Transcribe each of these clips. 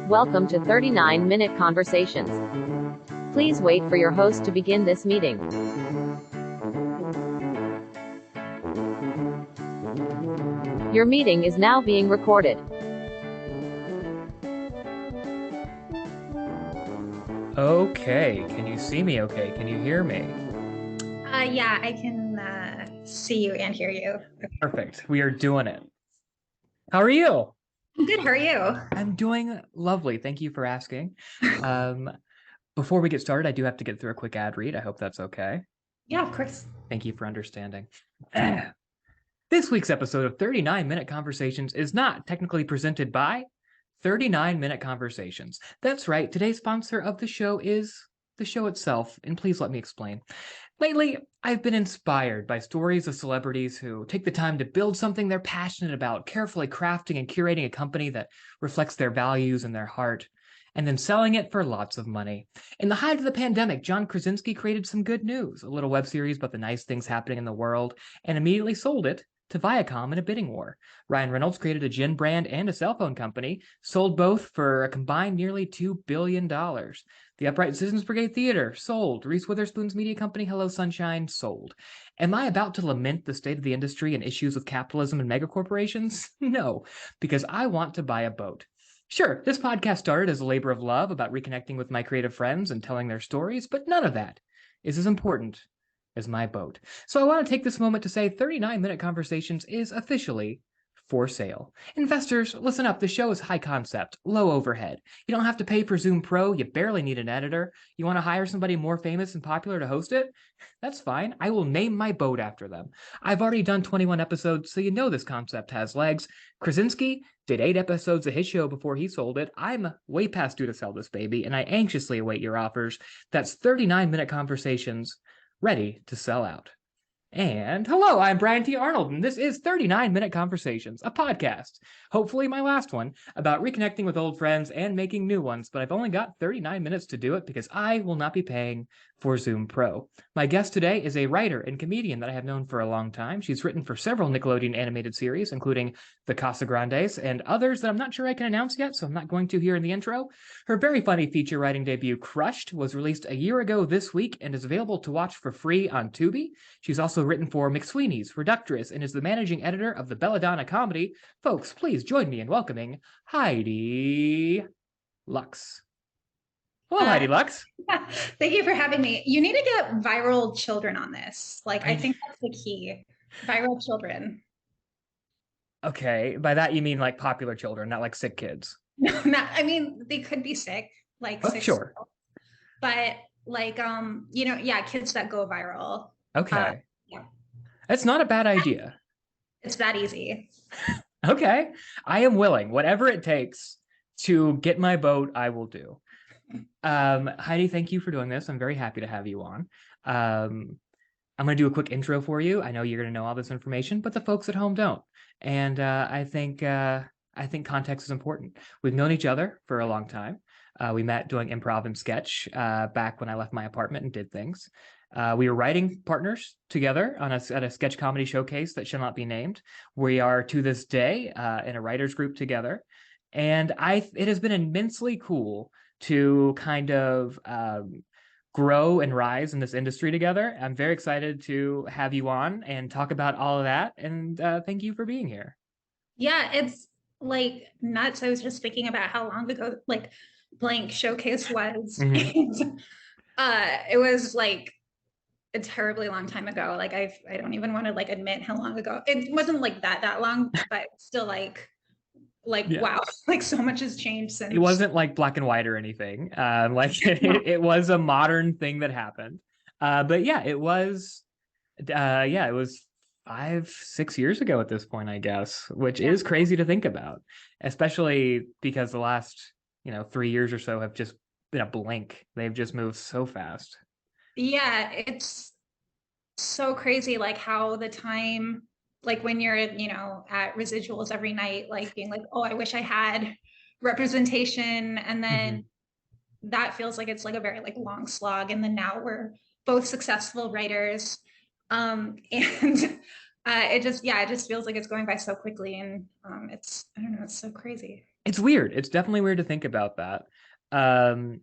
Welcome to 39-Minute Conversations. Please wait for your host to begin this meeting. Your meeting is now being recorded. Okay, can you see me okay? Can you hear me? Yeah, I can see you and hear you. Okay. Perfect. We are doing it. How are you? I'm good. How are you? I'm doing lovely. Thank you for asking. Before we get started, I do have to get through a quick ad read. I hope that's okay. Yeah, of course. Thank you for understanding. This week's episode of 39-Minute Conversations is not technically presented by 39-Minute Conversations. That's right. Today's sponsor of the show is the show itself, and please let me explain. Lately, I've been inspired by stories of celebrities who take the time to build something they're passionate about, carefully crafting and curating a company that reflects their values and their heart, and then selling it for lots of money. In the height of the pandemic, John Krasinski created Some Good News, a little web series about the nice things happening in the world, and immediately sold it to Viacom in a bidding war. Ryan Reynolds created a gin brand and a cell phone company, sold both for a combined nearly $2 billion. The Upright Citizens Brigade Theater, sold. Reese Witherspoon's media company, Hello Sunshine, sold. Am I about to lament the state of the industry and issues with capitalism and megacorporations? No, because I want to buy a boat. Sure, this podcast started as a labor of love about reconnecting with my creative friends and telling their stories, but none of that is as important as my boat. So I want to take this moment to say 39-Minute Conversations is officially for sale. Investors, listen up. The show is high concept, low overhead. You don't have to pay for Zoom Pro. You barely need an editor. You want to hire somebody more famous and popular to host it? That's fine. I will name my boat after them. I've already done 21 episodes, so you know this concept has legs. Krasinski did 8 episodes of his show before he sold it. I'm way past due to sell this baby, and I anxiously await your offers. That's 39-Minute Conversations, ready to sell out. And hello, I'm Brian T. Arnold, and this is 39-Minute Conversations, a podcast, hopefully my last one, about reconnecting with old friends and making new ones, but I've only got 39 minutes to do it because I will not be paying for Zoom Pro. My guest today is a writer and comedian that I have known for a long time. She's written for several Nickelodeon animated series, including the Casagrandes and others that I'm not sure I can announce yet, so I'm not going to here in the intro. Her very funny feature writing debut, Crushed, was released a year ago this week and is available to watch for free on Tubi. She's also written for McSweeney's, Reductress, and is the managing editor of the Belladonna comedy. Folks, please join me in welcoming Heidi Lux. Hello, Heidi Lux. Thank you for having me. You need to get viral children on this. I think that's the key. Viral children. Okay, by that you mean like popular children, not like sick kids. No, not. I mean, they could be sick, sick. Sure. But kids that go viral. Okay. Yeah. That's not a bad idea. It's that easy. Okay. I am willing. Whatever it takes to get my boat, I will do. Heidi, thank you for doing this. I'm very happy to have you on. I'm going to do a quick intro for you. I know you're going to know all this information, but the folks at home don't. And I think context is important. We've known each other for a long time. We met doing improv and sketch back when I left my apartment and did things. We were writing partners together at a sketch comedy showcase that shall not be named. We are to this day in a writers group together. And it has been immensely cool to kind of grow and rise in this industry together. I'm very excited to have you on and talk about all of that. And thank you for being here. Yeah, it's nuts. I was just thinking about how long ago blank showcase was. Mm-hmm. And it was a terribly long time ago. I don't even want to admit how long ago. It wasn't that long, but still yeah. Wow, so much has changed since. It wasn't black and white or anything. It was a modern thing that happened. But yeah, it was 5-6 years ago at this point, I guess, which is crazy to think about, especially because the last 3 years or so have just been a blink. They've just moved so fast. Yeah, it's so crazy, how the time, when you're at residuals every night, being oh, I wish I had representation, and then that feels like it's a very long slog, and then now we're both successful writers, and it just feels like it's going by so quickly, and I don't know, it's so crazy. It's weird. It's definitely weird to think about that. Um,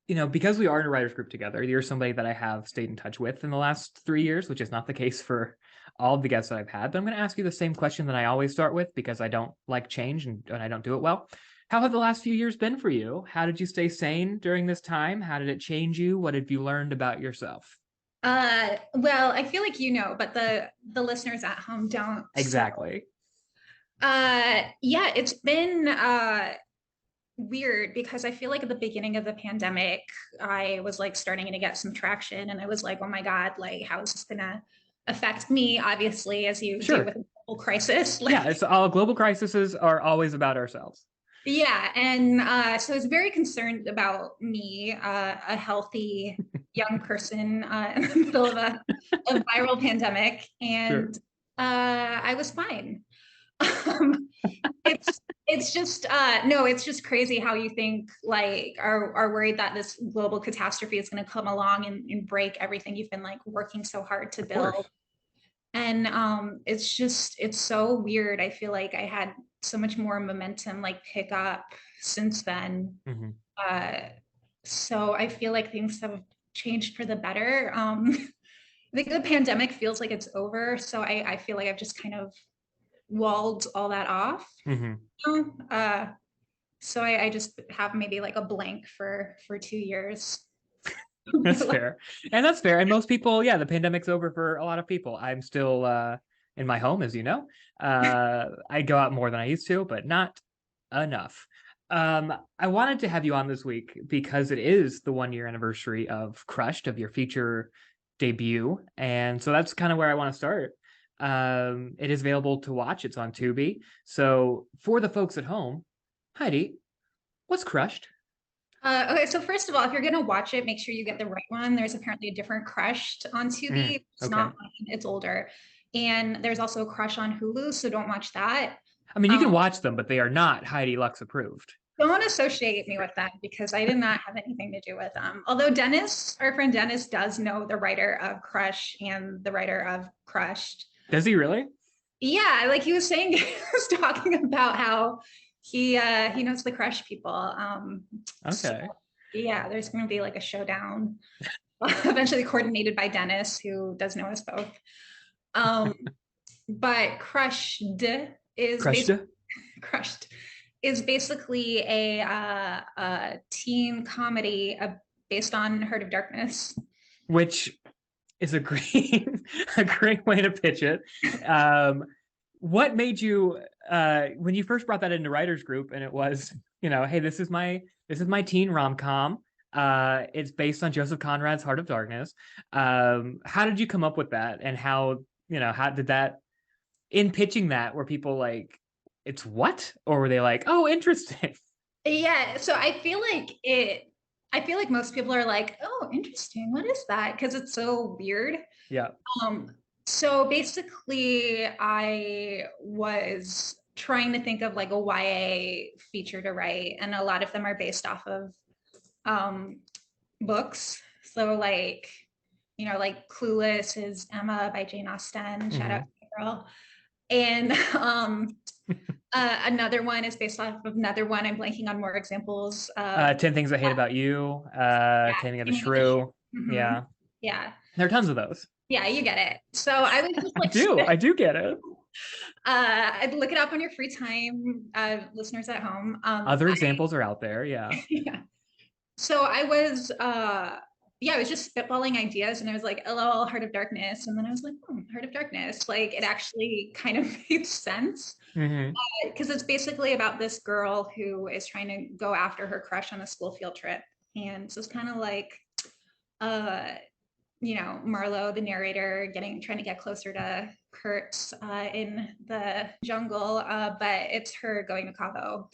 because we are in a writers group together, you're somebody that I have stayed in touch with in the last 3 years, which is not the case for all of the guests that I've had. But I'm going to ask you the same question that I always start with because I don't like change and I don't do it well. How have the last few years been for you? How did you stay sane during this time? How did it change you? What have you learned about yourself? Well, I feel like but the listeners at home don't. Exactly. So, yeah, it's been weird because I feel like at the beginning of the pandemic, I was like starting to get some traction, and I was like, oh my God, like how is this gonna affect me? Obviously, as you do with a global crisis. Yeah, it's all global crises are always about ourselves. Yeah, and so I was very concerned about me, a healthy young person in the middle of a viral pandemic, and I was fine. It's just no, it's just crazy how you think like are worried that this global catastrophe is going to come along and break everything you've been like working so hard to build. And it's so weird. I feel like I had so much more momentum like pick up since then. Mm-hmm. So I feel like things have changed for the better. I think the pandemic feels like it's over. So I feel like I've just kind of walled all that off. Mm-hmm. So I just have maybe like a blank for 2 years. That's fair. And that's fair. And most people, yeah, the pandemic's over for a lot of people. I'm still in my home, as you know. I go out more than I used to, but not enough. I wanted to have you on this week because it is the 1 year anniversary of Crushed, of your feature debut. And so that's kind of where I want to start. It is available to watch. It's on Tubi. So for the folks at home, Heidi, what's Crushed? Okay, so first of all, if you're gonna watch it, make sure you get the right one. There's apparently a different Crushed on Tubi. It's not mine, it's older. And there's also a Crush on Hulu, so don't watch that. I mean, you can watch them, but they are not Heidi Lux approved. Don't associate me with them because I did not have anything to do with them. Although Dennis, our friend Dennis, does know the writer of Crush and the writer of Crushed. Does he really? Yeah, like he was saying, he was talking about how he knows the Crush people. Okay. So, yeah, there's going to be like a showdown, eventually coordinated by Dennis, who does know us both. But Crushed is basically a teen comedy based on Heart of Darkness, which is a great way to pitch it. What made you when you first brought that into writers group and it was, hey, this is my teen rom-com. It's based on Joseph Conrad's Heart of Darkness. How did you come up with that, and how did that, in pitching that, were people like, it's what? Or were they like, oh, interesting? Yeah, so I feel like most people are like, oh, interesting, what is that? Because it's so weird. Yeah. So basically I was trying to think of like a YA feature to write, and a lot of them are based off of books. So like, like Clueless is Emma by Jane Austen, shout out to the girl. And another one is based off of another one. I'm blanking on more examples. 10 Things I Hate About You, Taming of the Shrew. Yeah. Yeah. There are tons of those. Yeah, you get it. So I was just like, I do get it. I'd look it up on your free time, listeners at home. Other examples are out there. Yeah. Yeah. So I was just spitballing ideas, and I was like, LOL, Heart of Darkness. And then I was like, Heart of Darkness. Like, it actually kind of made sense. Because it's basically about this girl who is trying to go after her crush on a school field trip. And so it's kind of like, Marlowe, the narrator, trying to get closer to Kurt in the jungle, but it's her going to Cabo.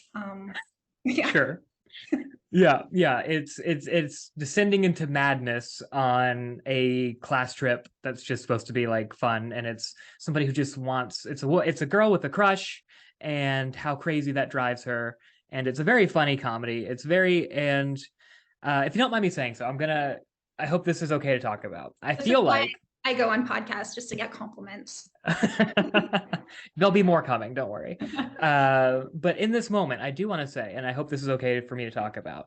Yeah. Sure. Yeah. It's descending into madness on a class trip that's just supposed to be like fun, and it's somebody who just wants. It's a girl with a crush, and how crazy that drives her. And it's a very funny comedy. If you don't mind me saying so, I hope this is okay to talk about. I I go on podcasts just to get compliments. There'll be more coming, don't worry. But in this moment, I do want to say, and I hope this is okay for me to talk about,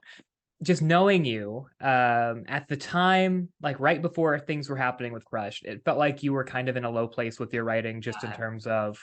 just knowing you at the time, like right before things were happening with Crush, it felt like you were kind of in a low place with your writing, just in terms of,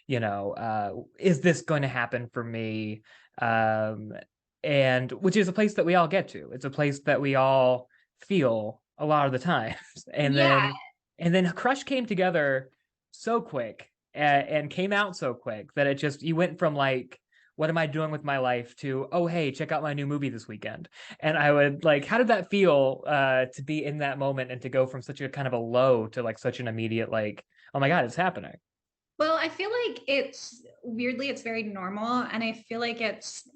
is this going to happen for me? And which is a place that we all get to. It's a place that we all feel a lot of the times. And then Crush came together so quick and came out so quick that you went from like, what am I doing with my life to, oh, hey, check out my new movie this weekend. And I would like, how did that feel to be in that moment and to go from such a kind of a low to like such an immediate, like, oh my God, it's happening. Well, I feel like it's very normal. And I feel like it's,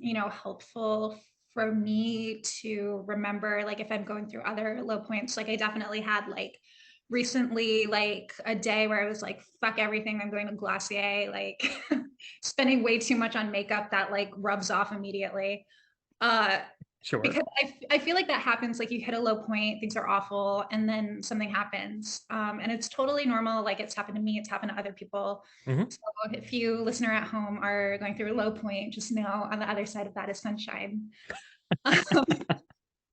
helpful for me to remember, like, if I'm going through other low points, like I definitely had like recently, like a day where I was like, fuck everything, I'm going to Glossier, like spending way too much on makeup that like rubs off immediately. Sure. Because I feel like that happens, like you hit a low point, things are awful, and then something happens. And it's totally normal. Like it's happened to me, it's happened to other people. Mm-hmm. So if you listener at home are going through a low point, just know on the other side of that is sunshine.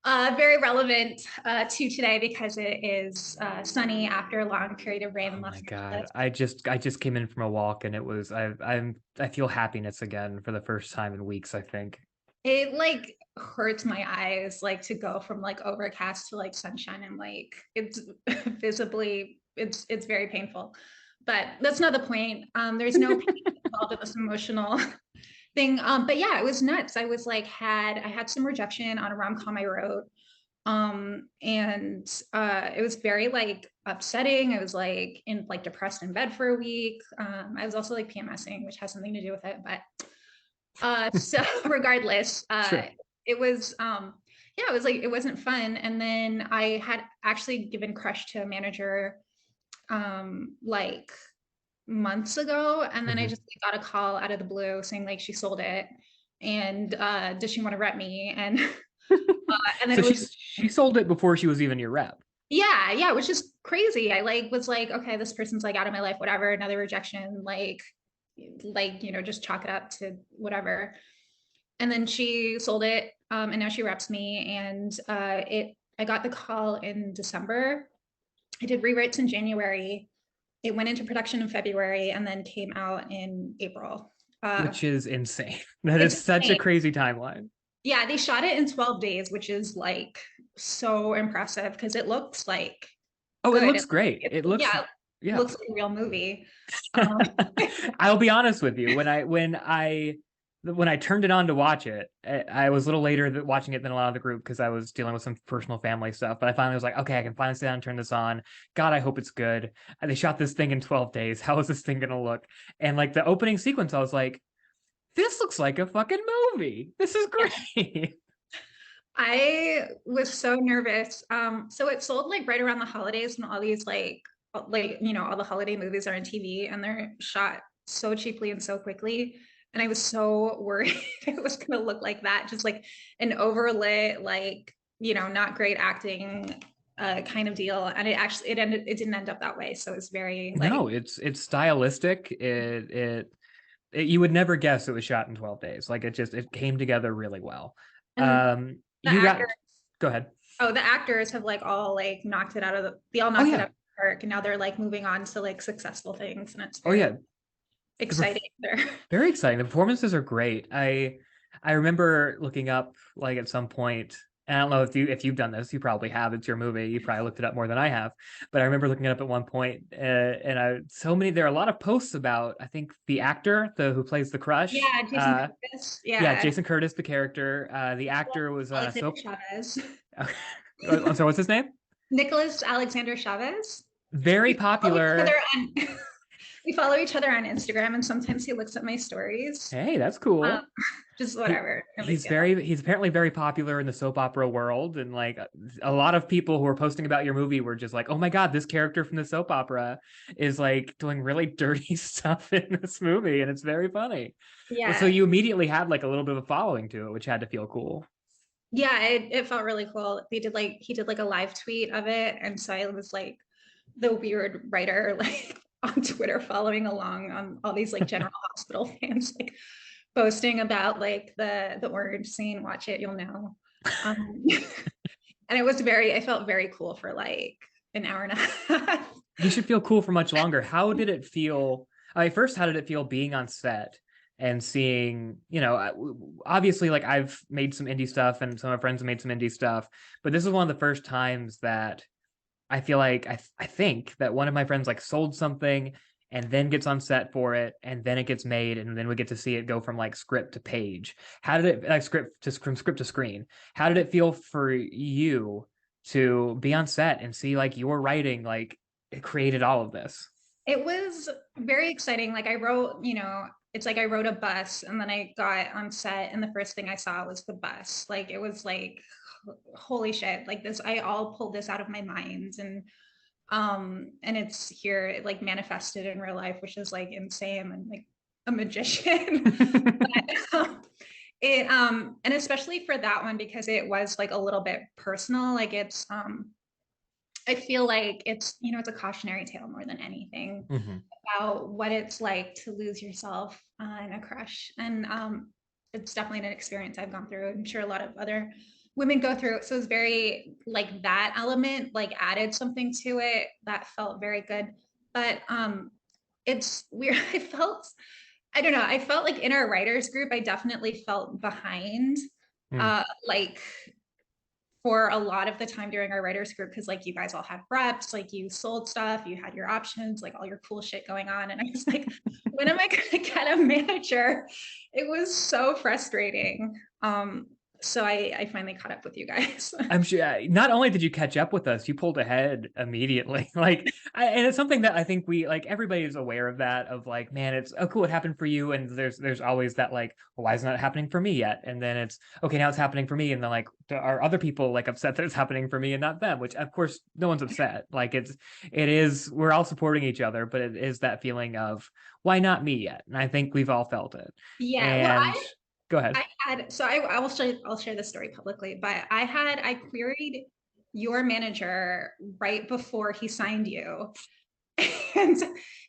Very relevant to today because it is sunny after a long period of rain in Oh Los my God. Angeles. I just came in from a walk and it was, I feel happiness again for the first time in weeks, I think. It like hurts my eyes like to go from like overcast to like sunshine, and like it's visibly it's very painful, but that's not the point. There's no pain involved in this emotional thing. But yeah, it was nuts. I was like I had some rejection on a rom-com I wrote, and it was very like upsetting. I was like depressed in bed for a week. I was also like PMSing, which has something to do with it, but so regardless, Sure. it was yeah, it was like it wasn't fun. And then I had actually given Crush to a manager like months ago, and then I Mhm. just got a call out of the blue saying like she sold it, and does she want to rep me? And then So it was she sold it before she was even your rep. yeah, it was just crazy. I like was like, okay, this person's like out of my life, whatever, another rejection, just chalk it up to whatever. And then she sold it, and now she reps me. And I got the call in December. I did rewrites in January. It went into production in February and then came out in April. Which is insane. That It's is such a insane. crazy timeline. Yeah, they shot it in 12 days, which is like so impressive because it looks like Oh, it good. looks great. It looks, Yeah, it yeah. looks like a real movie. Um, I'll be honest with you. When I turned it on to watch it, I was a little later watching it than a lot of the group because I was dealing with some personal family stuff. But I finally was like, okay, I can finally sit down and turn this on. God, I hope it's good. And they shot this thing in 12 days. How is this thing gonna look? And like the opening sequence, I was like, this looks like a fucking movie. This is great. I was so nervous. So it sold like right around the holidays when all these all the holiday movies are on TV and they're shot so cheaply and so quickly. And I was so worried it was gonna look like that, just like an overlit, not great acting kind of deal. And it didn't end up that way. So it's very like No, it's stylistic. You would never guess it was shot in 12 days. Like it came together really well. and the You got actors go ahead. the actors have like all like knocked it out of they all Oh knocked it yeah. out of the park, and now they're like moving on to like successful things, and it's Oh very yeah. exciting there. Very exciting. The performances are great. I remember looking up like at some point, and I don't know if you've done this, you probably have. It's your movie. You probably looked it up more than I have. But I remember looking it up at one point, and there are a lot of posts about I think the actor, who plays the crush. Yeah, Jason Curtis. Yeah, Yeah. Jason Curtis, the character. The actor was Alexander so. Chavez. I'm sorry, what's his name? Nicholas Alexander Chavez. Very We follow each other popular. on we follow each other on Instagram, and sometimes he looks at my stories. Hey, that's Um, cool. just He, whatever. No big deal. he's apparently very popular in the soap opera world, and like a lot of people who are posting about your movie were just like, oh my God, this character from the soap opera is like doing really dirty stuff in this movie, and it's very funny. So Yeah. you immediately had like a little bit of a following to it, which had to feel cool. Yeah, it felt really cool. He did like a live tweet of it, and so I was like the weird writer like on Twitter following along on all these like General Hospital fans like posting about like the orange scene. Watch it, you'll know. And it was I felt very cool for like an hour and a half. You should feel cool for much longer. How did it feel? First, how did it feel being on set and seeing, obviously, like I've made some indie stuff and some of my friends have made some indie stuff, but this is one of the first times that I feel like I think that one of my friends like sold something and then gets on set for it and then it gets made and then we get to see it go from like script to page. How did it like from script to screen? How did it feel for you to be on set and see like your writing like it created all of this? It was very exciting. Like I wrote, it's like I wrote a bus and then I got on set and the first thing I saw was the bus. Like it was like, holy shit, like this, I all pulled this out of my mind and it's here, it like manifested in real life, which is like insane and like a magician. And especially for that one because it was like a little bit personal, like it's I feel like it's it's a cautionary tale more than anything about what it's like to lose yourself in a crush. And it's definitely an experience I've gone through. I'm sure a lot of other women go through it. So it's very like that element like added something to it that felt very good. But it's weird. I don't know, I felt like in our writers group, I definitely felt behind. Like for a lot of the time during our writers group, because like you guys all had reps, like you sold stuff, you had your options, like all your cool shit going on. And I was like, when am I gonna get a manager? It was so frustrating. So I finally caught up with you guys. I'm sure not only did you catch up with us, you pulled ahead immediately. And it's something that I think we like everybody's aware of that, of like, man, it's cool, it happened for you. And there's always that like, well, why is it not happening for me yet? And then it's okay, now it's happening for me. And then like are other people like upset that it's happening for me and not them, which of course no one's upset. Like it is, we're all supporting each other, but it is that feeling of why not me yet? And I think we've all felt it. Yeah. And go ahead. I'll share this story publicly, but I queried your manager right before he signed you. And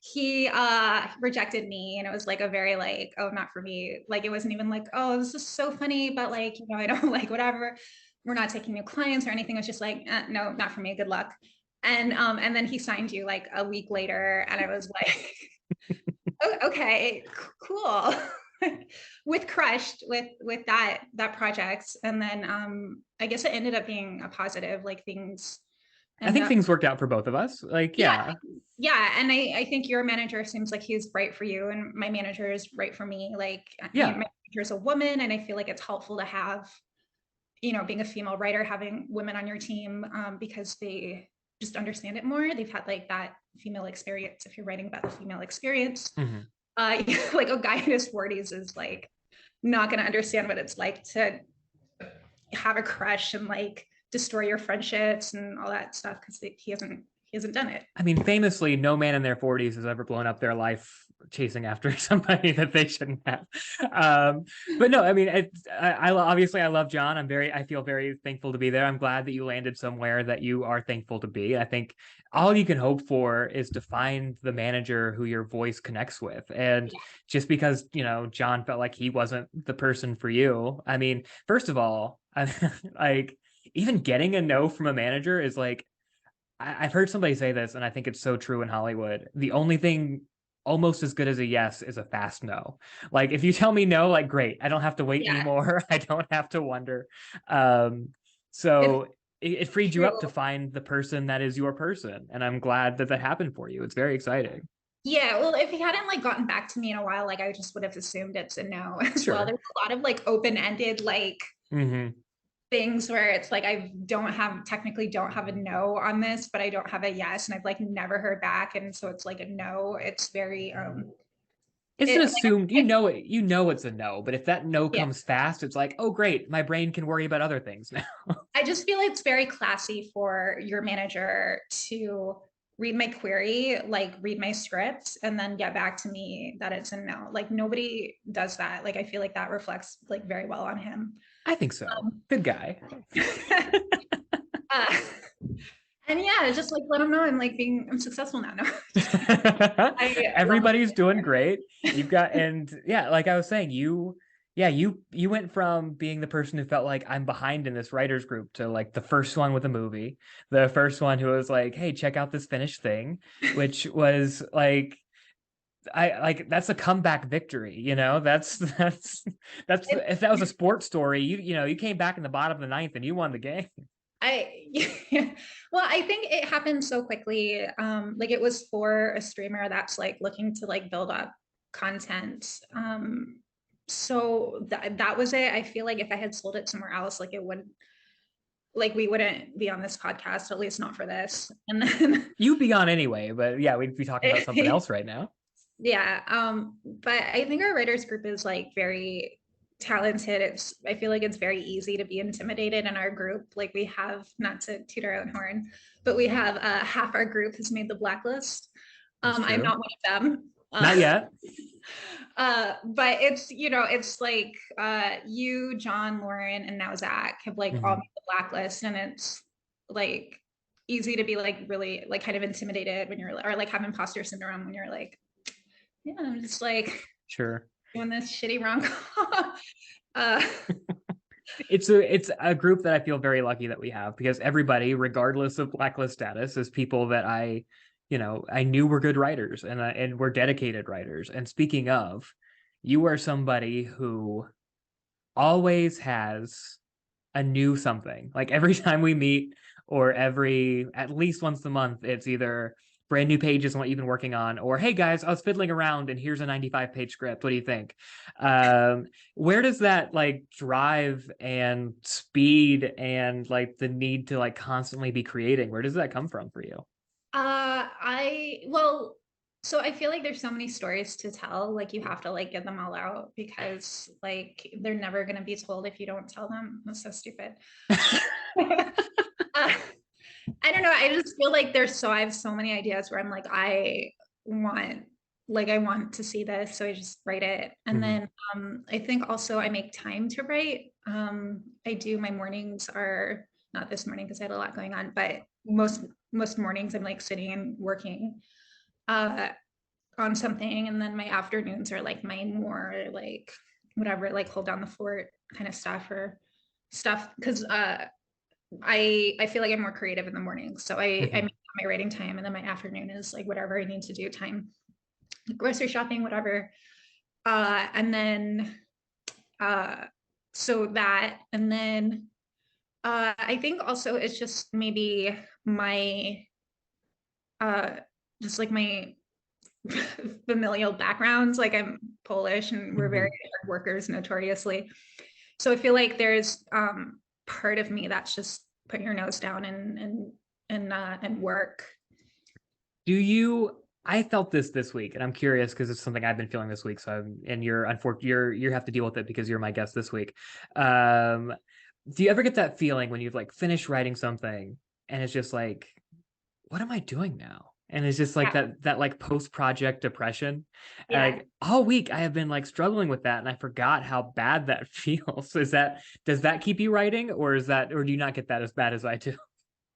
he rejected me and it was like a very like, oh, not for me. Like it wasn't even like, oh, this is so funny, but like, I don't like whatever. We're not taking new clients or anything. It was just like, no, not for me. Good luck. And then he signed you like a week later and I was like, oh, okay, cool. With Crushed with that project. And then I guess it ended up being a positive, like things I think things worked out for both of us. Like, yeah. And I think your manager seems like he's right for you and my manager is right for me. Like yeah, my manager is a woman and I feel like it's helpful to have, being a female writer, having women on your team because they just understand it more. They've had like that female experience. If you're writing about the female experience, like a guy in his 40s is like not going to understand what it's like to have a crush and like destroy your friendships and all that stuff because he hasn't done it. I mean, famously, no man in their 40s has ever blown up their life chasing after somebody that they shouldn't have. But no, I mean, I obviously I love John. I feel very thankful to be there. I'm glad that you landed somewhere that you are thankful to be. I think all you can hope for is to find the manager who your voice connects with. And just because, John felt like he wasn't the person for you. I mean, first of all, like even getting a no from a manager is like, I've heard somebody say this, and I think it's so true in Hollywood. The only thing almost as good as a yes is a fast no. Like if you tell me no, like great, I don't have to wait anymore. I don't have to wonder. So it freed you up to find the person that is your person, and I'm glad that happened for you. It's very exciting. Yeah, well, if he hadn't like gotten back to me in a while, like I just would have assumed it's a no as well. There's a lot of like open-ended like things where it's like I technically don't have a no on this, but I don't have a yes, and I've like never heard back, and so it's like a no. It's very it's an assumed, it's a no, but if that no comes fast, it's like, oh great, my brain can worry about other things now. I just feel like it's very classy for your manager to read my query, like read my script, and then get back to me that it's a no. Like nobody does that. Like I feel like that reflects like very well on him. I think so. Good guy. And yeah, just like let them know I'm successful now. No, I love Everybody's doing it. great. You've got, and yeah, like I was saying, you went from being the person who felt like I'm behind in this writers group to like the first one with a movie, the first one who was like, hey, check out this finished thing, which was like, I like, that's a comeback victory, that's It, if that was a sports story, you came back in the bottom of the ninth and you won the game. yeah. Well, I think it happened so quickly. Like it was for a streamer that's like looking to like build up content. So that was it. I feel like if I had sold it somewhere else, like it would like we wouldn't be on this podcast, at least not for this. And then You'd be on anyway, but yeah, we'd be talking about something else right now. yeah, but I think our writers group is like very talented. I feel like it's very easy to be intimidated in our group. Like we have, not to toot our own horn, but we have half our group has made the blacklist. That's I'm true. not one of them. Not yet. But it's like you, John, Lauren, and now Zach have like all Mhm. made the blacklist, and it's like easy to be like really like kind of intimidated when you're or like have imposter syndrome when you're like, yeah, I'm just like Sure. doing this shitty rom-com. uh, It's a group that I feel very lucky that we have, because everybody, regardless of blacklist status, is people that I knew were good writers and were dedicated writers. And speaking of, you are somebody who always has a new something. Like every time we meet, or at least once a month, it's either brand new pages on what you've been working on, or hey guys, I was fiddling around and here's a 95-page script. What do you think? Where does that like drive and speed and like the need to like constantly be creating, where does that come from for you? well, so I feel like there's so many stories to tell. Like you have to like get them all out because like they're never gonna be told if you don't tell them. That's so stupid. uh, I don't know. I just feel like I have so many ideas where I'm like, want, I want to see this. So I just write it. And Mhm. then I think also I make time to write. My mornings are not this morning because I had a lot going on, but most mornings I'm like sitting and working uh, on something. And then my afternoons are like my more like whatever, like hold down the fort kind of stuff or stuff. Cause I feel like I'm more creative in the morning. So I Mhm. make my writing time and then my afternoon is like whatever I need to do time, grocery shopping, whatever. And then uh so that and then I think also it's just maybe my uh just like my familial backgrounds. Like I'm Polish and we're very Mhm. hard workers notoriously. So I feel like there's part of me that's just put your nose down and work. Do you? I felt this week, and I'm curious because it's something I've been feeling this week. And you're unfortunate. You have to deal with it because you're my guest this week. Um, do you ever get that feeling when you've like finished writing something and it's just like, what am I doing now? And it's just like Yeah. that like post-project depression. Yeah. Like all week I have been like struggling with that, and I forgot how bad that feels. Does that keep you writing, or do you not get that as bad as I do?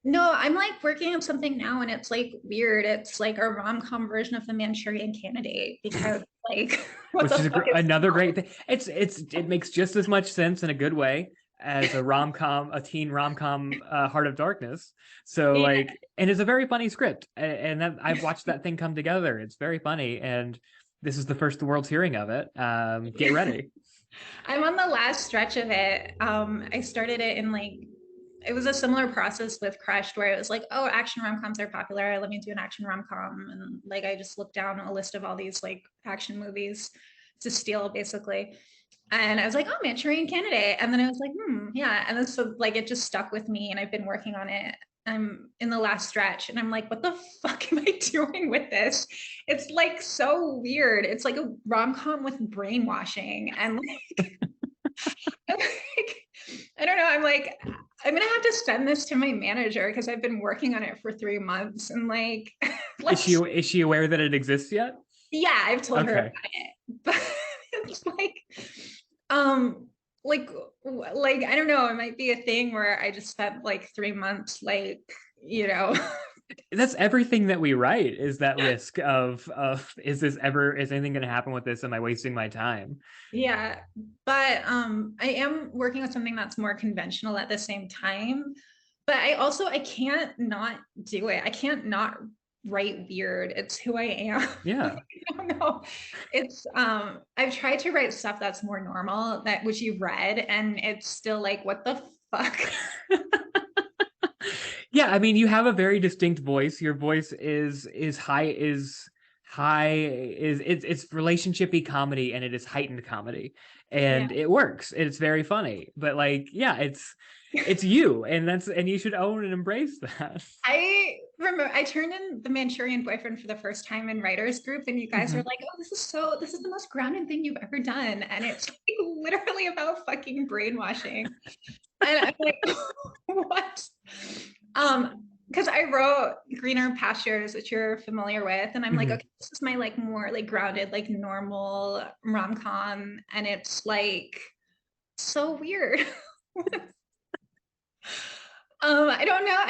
No, I'm like working on something now and it's like weird. It's like a rom-com version of the Manchurian Candidate because like what Which the is fuck is another great thing. It makes just as much sense in a good way as a teen rom com, Heart of Darkness. So yeah. like, and it's a very funny script, and that I've watched that thing come together. It's very funny, and this is the first the world's hearing of it. Get ready. I'm on the last stretch of it. I started it in like it was a similar process with Crushed where it was like, oh, action rom-coms are popular. Let me do an action rom-com. And like I just looked down a list of all these like action movies to steal basically. And I was like, oh, Manchurian Candidate. And then I was like, yeah. And then so like it just stuck with me and I've been working on it. I'm in the last stretch and I'm like, what the fuck am I doing with this? It's like so weird. It's like a rom-com with brainwashing and like, I don't know. I'm like, I'm gonna have to send this to my manager because I've been working on it for 3 months and like, Is she let's is she aware that it exists yet? yeah, I've told her Okay. about it, but it's um, like, I don't know. It might be a thing where I just spent like 3 months like you know. That's everything that we write, is that risk of is anything going to happen with this? Am I wasting my time? Yeah, but I am working with something that's more conventional at the same time. But I can't not do it. I can't not write weird. It's who I am. Yeah. I don't know. It's I've tried to write stuff that's more normal, that which you've read, and it's still like, what the fuck? Yeah, I mean, you have a very distinct voice. Your voice is high, is it's relationshipy comedy, and it is heightened comedy, Yeah. and it works. It's very funny. But like, yeah, it's you, and you should own and embrace that. I remember I turned in The Manchurian Boyfriend for the first time in writers group, and you guys were Mhm. like, "Oh, this is the most grounded thing you've ever done," and it's like literally about fucking brainwashing. And I'm like, what? Because I wrote Greener Pastures, which you're familiar with, and I'm like, Mhm. okay, this is my like more like grounded, like normal rom-com, and it's like so weird. I don't know.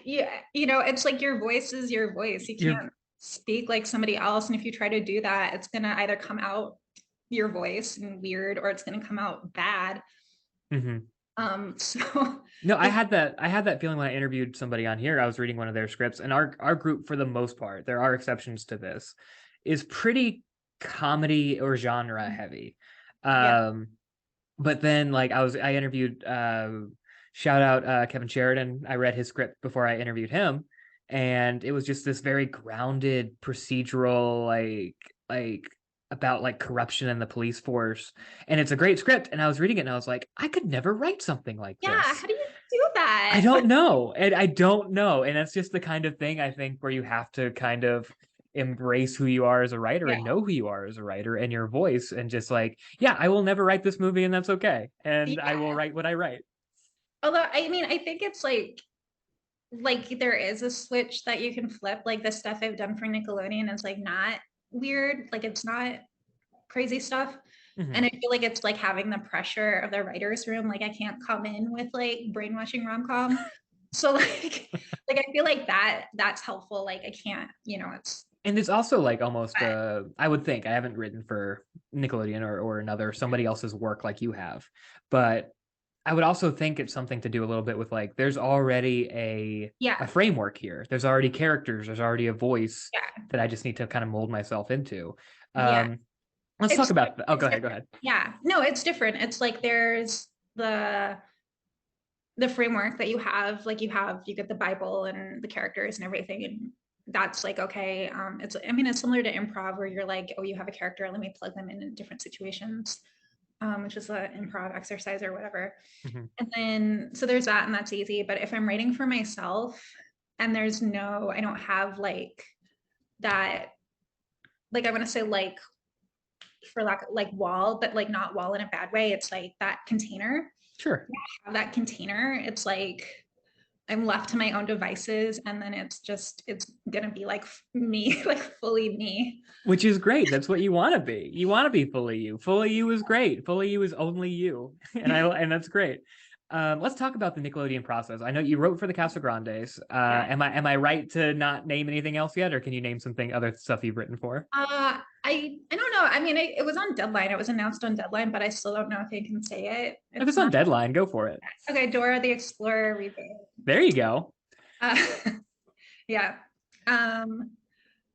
Yeah, you know, it's like your voice is your voice. You You're can't speak like somebody else. And if you try to do that, it's gonna either come out your voice and weird, or it's gonna come out bad. Mhm. So No, I like, had that feeling when I interviewed somebody on here. I was reading one of their scripts, and our group, for the most part, there are exceptions to this, is pretty comedy or genre heavy. yeah, Um, but then like I interviewed shout out Kevin Sheridan. I read his script before I interviewed him, and it was just this very grounded procedural, like about like corruption in the police force. And it's a great script, and I was reading it and I was like, I could never write something like yeah. this. How do you do I that? don't know. And I don't know. And that's just the kind of thing, I think, where you have to kind of embrace who you are as a writer Yeah, and know who you are as a writer and your voice, and just like, yeah, I will never write this movie, and that's okay. And I will yeah. write what I write. Although I mean, I think it's like there is a switch that you can flip. Like the stuff I've done for Nickelodeon is like not weird. Like it's not crazy stuff. And Mhm. I feel like it's like having the pressure of the writer's room. Like I can't come in with like brainwashing rom-com. So like I feel like that's helpful. Like I can't, you know, it's And it's also like almost but I would think, I haven't written for Nickelodeon or another somebody else's work like you have, but I would also think it's something to do a little bit with like, there's already a yeah, framework here. There's already characters. There's already a voice yeah, that I just need to kind of mold myself into. yeah. Um, let's talk about. Oh, It's go ahead. Go different. ahead. Yeah. No, it's different. It's like there's the framework that you have, like you get the Bible and the characters and everything, and that's like okay. It's I mean it's similar to improv where you're like, oh, you have a character, let me plug them in different situations, which is an improv exercise or whatever. Mhm. And then so there's that, and that's easy. But if I'm writing for myself and I don't have like that, like I want to say like for lack like wall, but like not wall in a bad way. It's like that container. Sure. Have that container. It's like I'm left to my own devices, and then it's gonna be like me, like fully me. Which is great. That's what you want to be. You want to be fully you. Fully you is great. Fully you is only you, and that's great. Let's talk about the Nickelodeon process. I know you wrote for the Casagrandes. Yeah. Am I right to not name anything else yet, or can you name something other stuff you've written for? I don't know. I mean, it was on Deadline. It was announced on Deadline, but I still don't know if I can say it. If It's it's on not Deadline, go for it. okay. Dora the Explorer reboot. There you go. Uh, yeah. Um,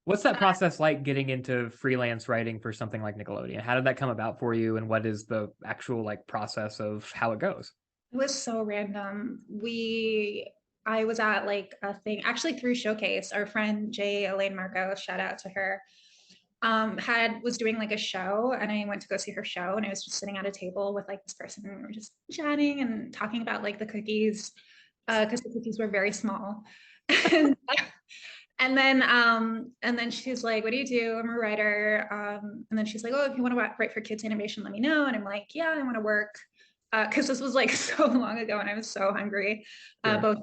What's that process like, getting into freelance writing for something like Nickelodeon? How did that come about for you, and what is the actual like process of how it goes? it was so random. I was at like a thing actually through Showcase. Our friend Jay Elaine Margot, shout out to her, was doing like a show, and I went to go see her show, and I was just sitting at a table with like this person, and we were just chatting and talking about like the cookies, because the cookies were very small. and, and then she's like, what do you do? I'm a writer. And then she's like, oh, if you want to write for kids animation, let me know. And I'm like, yeah, I want to work. Because this was like so long ago and I was so hungry, Sure. both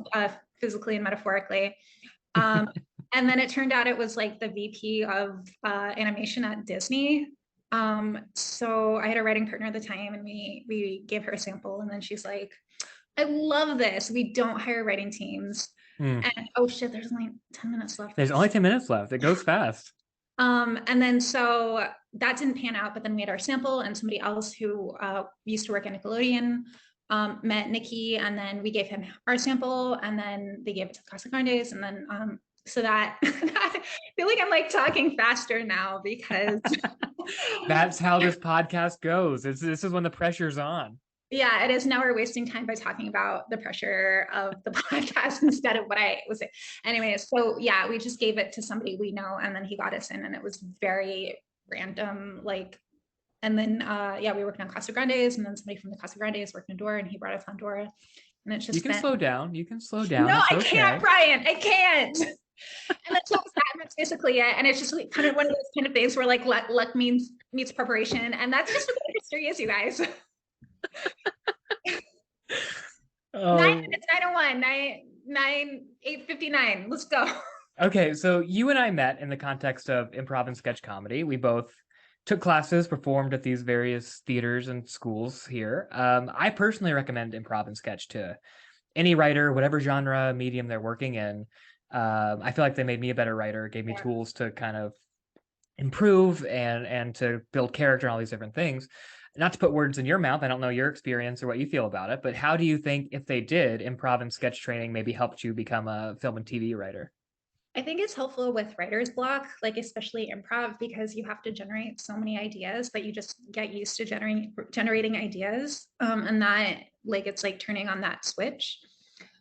physically and metaphorically. Um, and then it turned out it was like the VP of animation at Disney. So I had a writing partner at the time, and we gave her a sample, and then she's like, I love this. We don't hire writing teams. Mm. And oh shit, there's only 10 minutes left. There's only 10 minutes left. It goes fast. And then so that didn't pan out, but then we had our sample, and somebody else who used to work at Nickelodeon met Nikki, and then we gave him our sample, and then they gave it to Casagrandes, and then so that I feel like I'm like talking faster now because That's how this podcast goes. This is when the pressure's on. yeah, it is. Now we're wasting time by talking about the pressure of the podcast instead of what I was saying. Anyways, so yeah, we just gave it to somebody we know, and then he got us in, and it was very random. Like, and then yeah, we worked on Casagrandes, and then somebody from the Casagrandes worked in Dora, and he brought us on Dora. And it's just You can slow down. You can slow down. No, It's I can't, okay. Brian. I can't. And that's what that's basically it. And it's just like kind of one of those kind of things where like luck meets preparation, and that's just what history is, you guys. 9 minutes, 9:01, 8:59. Let's go. Okay, so you and I met in the context of improv and sketch comedy. We both took classes, performed at these various theaters and schools here. I personally recommend improv and sketch to any writer, whatever genre, medium they're working in. I feel like they made me a better writer, gave me tools to kind of improve and to build character and all these different things. Not to put words in your mouth, I don't know your experience or what you feel about it, but how do you think, if they did, improv and sketch training maybe helped you become a film and TV writer? I think it's helpful with writer's block, like especially improv, because you have to generate so many ideas that you just get used to generating ideas. And that like it's like turning on that switch.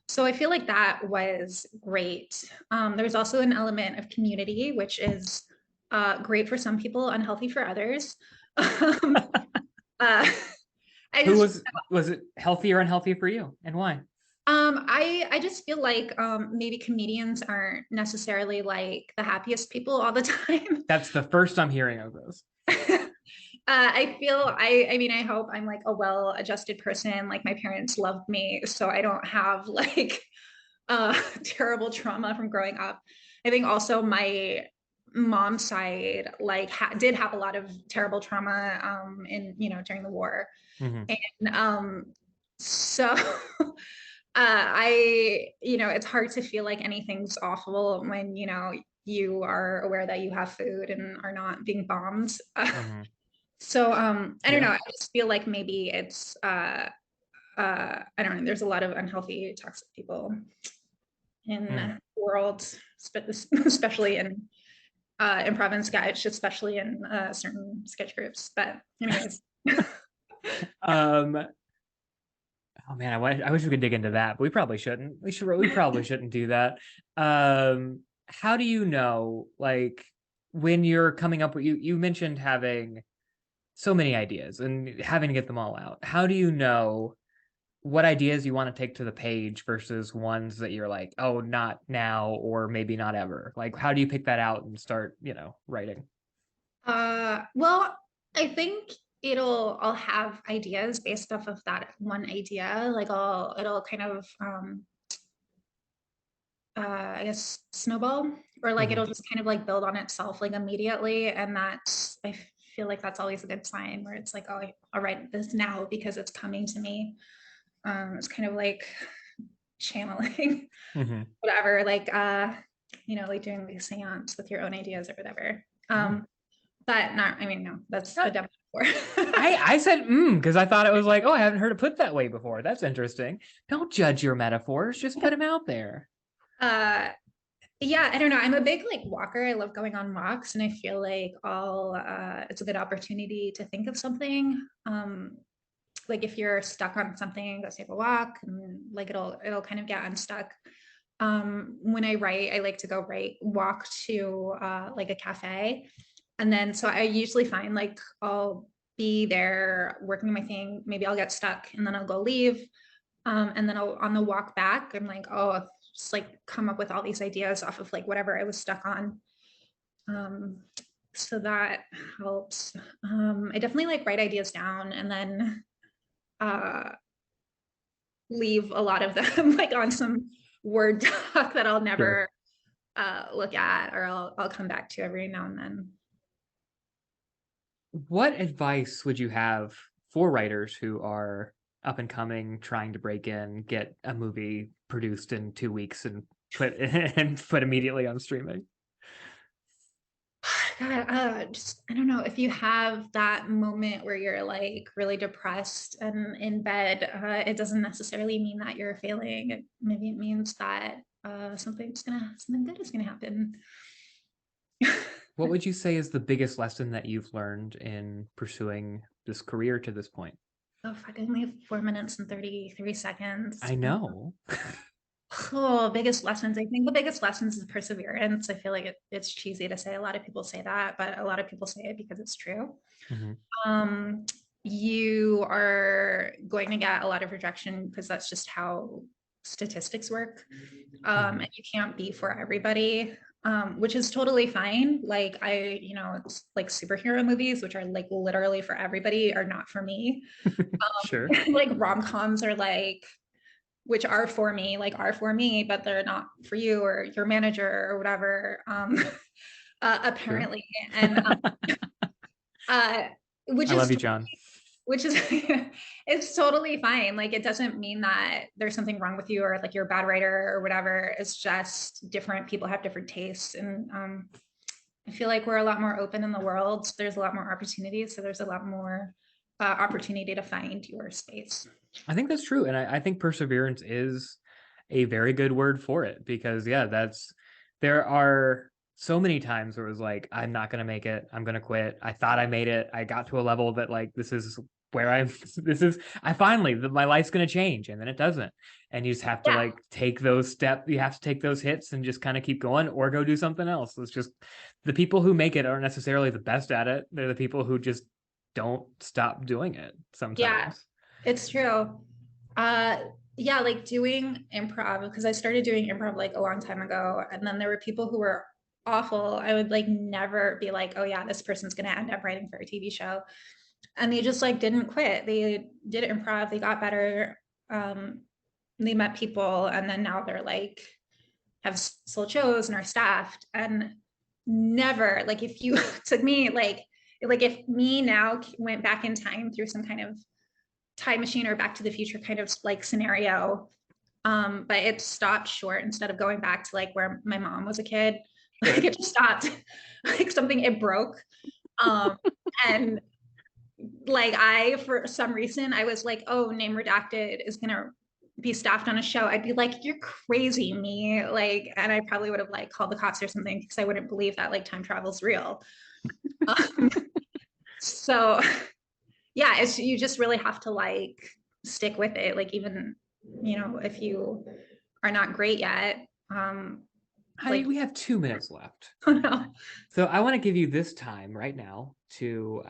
So I feel like that was great. There's also an element of community, which is great for some people, unhealthy for others. I Was it healthy or unhealthy for you, and why? I just feel like maybe comedians aren't necessarily like the happiest people all the time. That's the first I'm hearing of this. I mean, I hope I'm like a well-adjusted person. Like my parents loved me, so I don't have like terrible trauma from growing up. I think also my mom's side like did have a lot of terrible trauma in during the war. Mm-hmm. And so it's hard to feel like anything's awful when you are aware that you have food and are not being bombed. Mm-hmm. So I don't know, I just feel like maybe it's I don't know, there's a lot of unhealthy toxic people in the world, especially in improv and sketch, especially in certain sketch groups. But anyways. Oh man, I wish we could dig into that, but we probably shouldn't. We probably shouldn't do that. How do you know, like, when you're coming up with, you mentioned having so many ideas and having to get them all out. How do you know what ideas you want to take to the page versus ones that you're like, oh, not now, or maybe not ever? Like, how do you pick that out and start, writing? Well, I think I'll have ideas based off of that one idea. Like it'll kind of I guess snowball, or like it'll just kind of like build on itself like immediately. And I feel like that's always a good sign, where it's like, oh, I'll write this now because it's coming to me. It's kind of like channeling whatever, like like doing like a seance with your own ideas or whatever. But not, I mean, no, that's a dumb metaphor. I said because I thought it was like, oh, I haven't heard it put that way before. That's interesting. Don't judge your metaphors, just put them out there. Yeah, I don't know, I'm a big like walker. I love going on walks, and I feel like it's a good opportunity to think of something. Like if you're stuck on something, go take a walk, and like it'll kind of get unstuck. When I write, I like to go walk to like a cafe, and then so I usually find like I'll be there working on my thing, maybe I'll get stuck, and then I'll go leave, and then on the walk back, I'm like, oh, I'll just like come up with all these ideas off of like whatever I was stuck on. So that helps. I definitely like write ideas down and then leave a lot of them like on some Word doc that I'll never look at, or I'll come back to every now and then. What advice would you have for writers who are up and coming, trying to break in, get a movie produced in 2 weeks and put immediately on streaming? God, just I don't know if you have that moment where you're like really depressed and in bed. It doesn't necessarily mean that you're failing. Maybe it means that something good is gonna happen. What would you say is the biggest lesson that you've learned in pursuing this career to this point? Oh, fuck, I only have 4 minutes and 33 seconds. I know. Oh, biggest lessons. I think the biggest lessons is perseverance. I feel like it's cheesy to say. A lot of people say that, but a lot of people say it because it's true. Mhm. You are going to get a lot of rejection because that's just how statistics work. And you can't be for everybody, which is totally fine. Like it's like superhero movies, which are like literally for everybody, are not for me. Sure. Like rom-coms are like, which are for me, but they're not for you or your manager or whatever. Apparently, and which I love is you, John. which is it's totally fine. Like it doesn't mean that there's something wrong with you or like you're a bad writer or whatever. It's just different people have different tastes, and I feel like we're a lot more open in the world. So there's a lot more opportunities, so there's a lot more opportunity to find your space. I think that's true. And I think perseverance is a very good word for it, because there are so many times where it was like, I'm not going to make it. I'm going to quit. I thought I made it. I got to a level that like, this is where my life's going to change. And then it doesn't. And you just have to like take those steps. You have to take those hits and just kind of keep going or go do something else. It's just the people who make it aren't necessarily the best at it. They're the people who just don't stop doing it sometimes. Yeah. It's true. Yeah, like doing improv, because I started doing improv like a long time ago, and then there were people who were awful. I would like never be like, oh yeah, this person's gonna end up writing for a TV show. And they just like didn't quit. They did improv, they got better, they met people, and then now they're like have sold shows and are staffed. And never, like if you took me like if me now went back in time through some kind of time machine or Back to the Future kind of like scenario, but it stopped short. Instead of going back to like where my mom was a kid, like it just stopped. Like something, it broke. And like for some reason I was like, oh, Name Redacted is gonna be staffed on a show. I'd be like, you're crazy, me. Like, and I probably would have like called the cops or something, because I wouldn't believe that like time travel's real. So yeah, you just really have to like stick with it. Like even, if you are not great yet. Heidi, we have 2 minutes left. Oh no. So I want to give you this time right now to,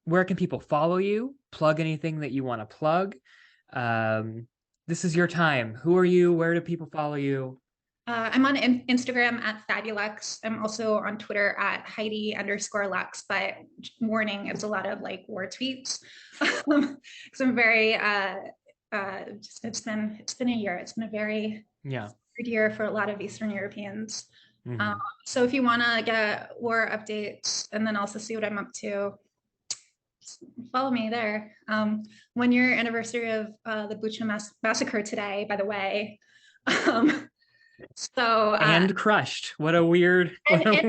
where can people follow you? Plug anything that you want to plug. This is your time. Who are you? Where do people follow you? I'm on Instagram at Heidi Lux. I'm also on Twitter at Heidi_Lux, but warning, it's a lot of like war tweets. Because I'm very, it's been a year. It's been a very hard year for a lot of Eastern Europeans. Mm-hmm. So if you want to get war updates and then also see what I'm up to, follow me there. 1 year anniversary of the Bucha massacre today, by the way. So and crushed. What a weird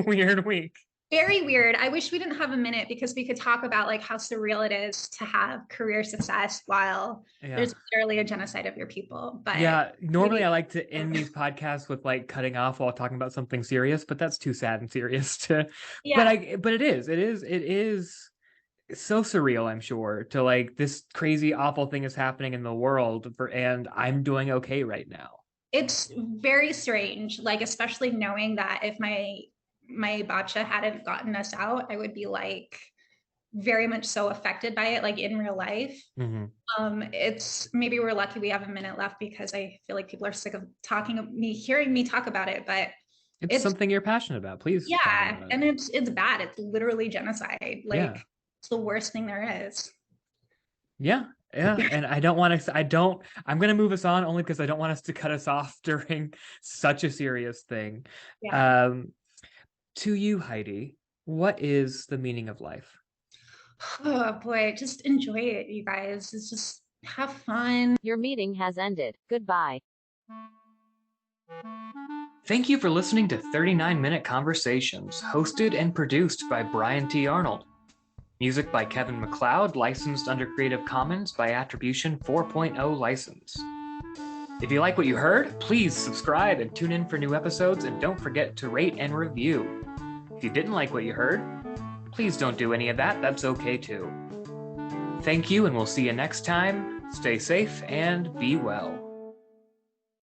week. Very weird. I wish we didn't have a minute, because we could talk about like how surreal it is to have career success while there's literally a genocide of your people. But yeah, normally I like to end these podcasts with like cutting off while talking about something serious, but that's too sad and serious to. Yeah. But it is so surreal, I'm sure, to like this crazy awful thing is happening in the world and I'm doing okay right now. It's very strange, like especially knowing that if my bacha hadn't gotten us out, I would be like very much so affected by it, like in real life. Mm-hmm. It's maybe we're lucky we have a minute left, because I feel like people are sick of hearing me talk about it, but it's something you're passionate about. Please. Yeah, and it's bad. It's literally genocide. Like it's the worst thing there is. Yeah. And I'm going to move us on only because I don't want us to cut us off during such a serious thing. Yeah. To you, Heidi, what is the meaning of life? Oh boy, just enjoy it, you guys. It's just have fun. Your meeting has ended. Goodbye. Thank you for listening to 39-Minute Conversations, hosted and produced by Brian T. Arnold. Music by Kevin MacLeod, licensed under Creative Commons by Attribution 4.0 license. If you like what you heard, please subscribe and tune in for new episodes, and don't forget to rate and review. If you didn't like what you heard, please don't do any of that. That's okay too. Thank you, and we'll see you next time. Stay safe and be well.